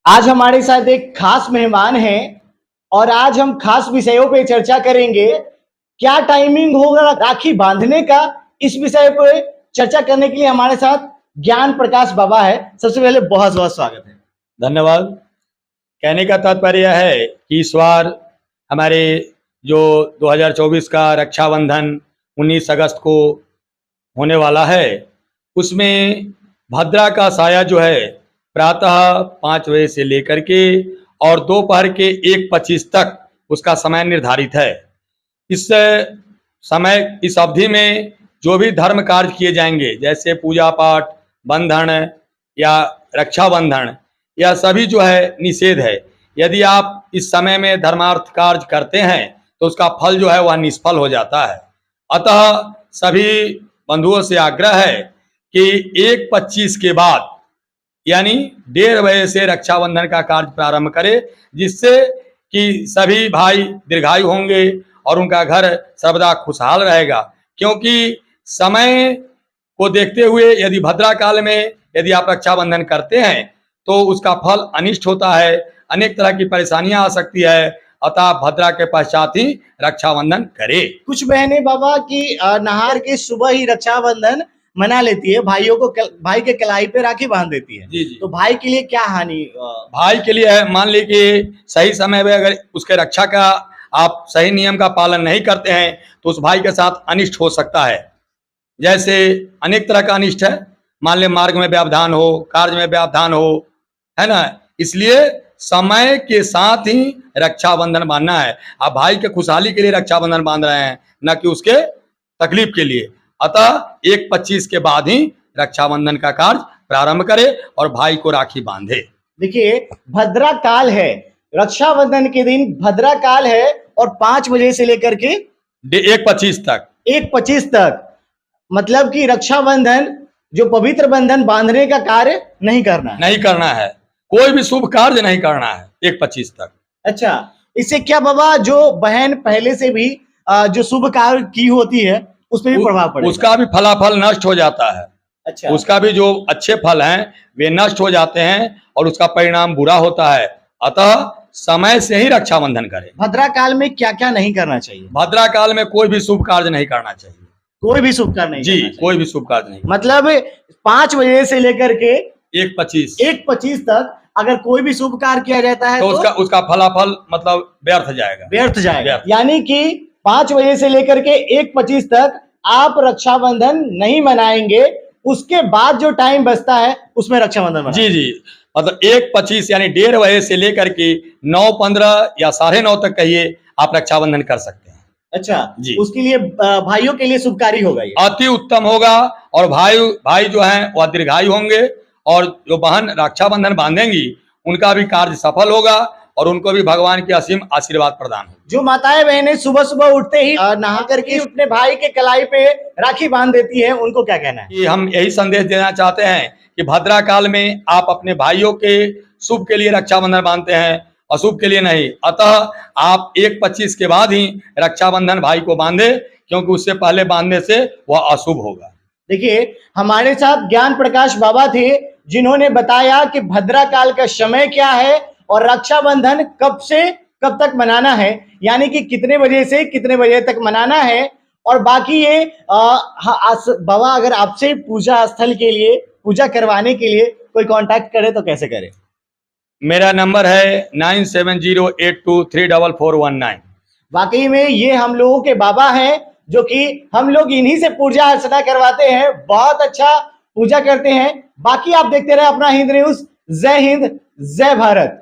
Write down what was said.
आज हमारे साथ एक खास मेहमान हैं और आज हम खास विषयों पे चर्चा करेंगे। क्या टाइमिंग होगा राखी बांधने का, इस विषय पे चर्चा करने के लिए हमारे साथ ज्ञान प्रकाश बाबा है। सबसे पहले बहुत बहुत स्वागत है। धन्यवाद। कहने का तात्पर्य है कि इस बार हमारे जो 2024 का रक्षाबंधन 19 अगस्त को होने वाला है, उसमें भद्रा का साया जो है प्रातः 5 बजे से लेकर के और दोपहर के 1:25 तक उसका समय निर्धारित है। इस समय, इस अवधि में जो भी धर्म कार्य किए जाएंगे, जैसे पूजा पाठ, बंधन या रक्षाबंधन, यह सभी जो है निषेध है। यदि आप इस समय में धर्मार्थ कार्य करते हैं तो उसका फल जो है वह निष्फल हो जाता है। अतः सभी बंधुओं से आग्रह है कि 1:25 के बाद यानी 1:30 बजे से रक्षाबंधन का कार्य प्रारंभ करें, जिससे कि सभी भाई दीर्घायु होंगे और उनका घर सर्वदा खुशहाल रहेगा। क्योंकि समय को देखते हुए यदि भद्रा काल में यदि आप रक्षाबंधन करते हैं तो उसका फल अनिष्ट होता है, अनेक तरह की परेशानियां आ सकती है। अतः भद्रा के पश्चात ही रक्षाबंधन करे। कुछ बहनें बाबा की नहार के सुबह ही रक्षाबंधन मना लेती है, भाइयों को भाई के कलाई पे राखी बांध देती है। जी जी। तो भाई के लिए क्या हानि? भाई के लिए है, मान लीजिए कि सही समय में अगर उसके रक्षा का आप सही नियम का पालन नहीं करते हैं तो उस भाई के साथ अनिष्ट हो सकता है। जैसे अनेक तरह का अनिष्ट है, मान ले मार्ग में व्यवधान हो, कार्य में व्यवधान हो, है ना। इसलिए समय के साथ ही रक्षाबंधन बांधना है। आप भाई के खुशहाली के लिए रक्षाबंधन बांध रहे हैं, न कि उसके तकलीफ के लिए। अतः 1:25 के बाद ही रक्षाबंधन का कार्य प्रारंभ करे और भाई को राखी बांधे। देखिए, भद्रा काल है, रक्षाबंधन के दिन भद्रा काल है और 5 बजे से लेकर के 1:25 तक मतलब कि रक्षाबंधन जो पवित्र बंधन बांधने का कार्य नहीं करना है। कोई भी शुभ कार्य नहीं करना है 1:25 तक। अच्छा, इससे क्या बाबा, जो बहन पहले से भी जो शुभ कार्य की होती है उस पर भी प्रभाव पड़ेगा? उसका भी फलाफल नष्ट हो जाता है। अच्छा, उसका भी जो अच्छे फल हैं वे नष्ट हो जाते हैं और उसका परिणाम बुरा होता है। अतः समय से ही रक्षाबंधन करें। भद्रा काल में क्या क्या नहीं करना चाहिए? भद्रा काल में कोई भी शुभ कार्य नहीं करना चाहिए। कोई भी शुभ कार्य नहीं? जी, कोई भी शुभ कार्य नहीं। मतलब 5 बजे से लेकर के 1:25 तक अगर कोई भी शुभ कार्य किया जाता है तो उसका फलाफल मतलब व्यर्थ जाएगा। यानी कि 5 बजे से लेकर के 1:25 तक आप रक्षाबंधन नहीं मनाएंगे, उसके बाद जो टाइम बचता है उसमें रक्षाबंधन जी जी, मतलब 1:25 यानी 1:30 बजे से लेकर के 9:15 या 9:30 तक कहिए आप रक्षाबंधन कर सकते हैं। अच्छा जी, उसके लिए भाइयों के लिए शुभकारी होगा, ये अति उत्तम होगा। और भाई जो हैं वह दीर्घायु होंगे और जो बहन रक्षाबंधन बांधेंगी उनका भी कार्य सफल होगा और उनको भी भगवान की असीम आशीर्वाद प्रदान होगा। जो माताएं बहनें सुबह सुबह उठते ही नहा करके अपने भाई के कलाई पे राखी बांध देती है, उनको क्या कहना है? कि हम यही संदेश देना चाहते हैं कि भद्रा काल में आप अपने भाइयों के शुभ के लिए रक्षाबंधन बांधते हैं, अशुभ के लिए नहीं। अतः आप 1:25 के बाद ही रक्षाबंधन भाई को बांधे, क्योंकि उससे पहले बांधने से वह अशुभ होगा। देखिए, हमारे साथ ज्ञान प्रकाश बाबा थे, जिन्होंने बताया कि भद्रा काल का समय क्या है और रक्षाबंधन कब से कब तक मनाना है, यानी कि कितने बजे से कितने बजे तक मनाना है। और बाकी ये बाबा, अगर आपसे पूजा स्थल के लिए, पूजा करवाने के लिए कोई कांटेक्ट करे तो कैसे करे? मेरा नंबर है 9708234419। वाकई में ये हम लोगों के बाबा हैं, जो कि हम लोग इन्हीं से पूजा अर्चना करवाते हैं। बहुत अच्छा पूजा करते हैं। बाकी आप देखते रहे अपना हिंद न्यूज। जय हिंद, जय भारत।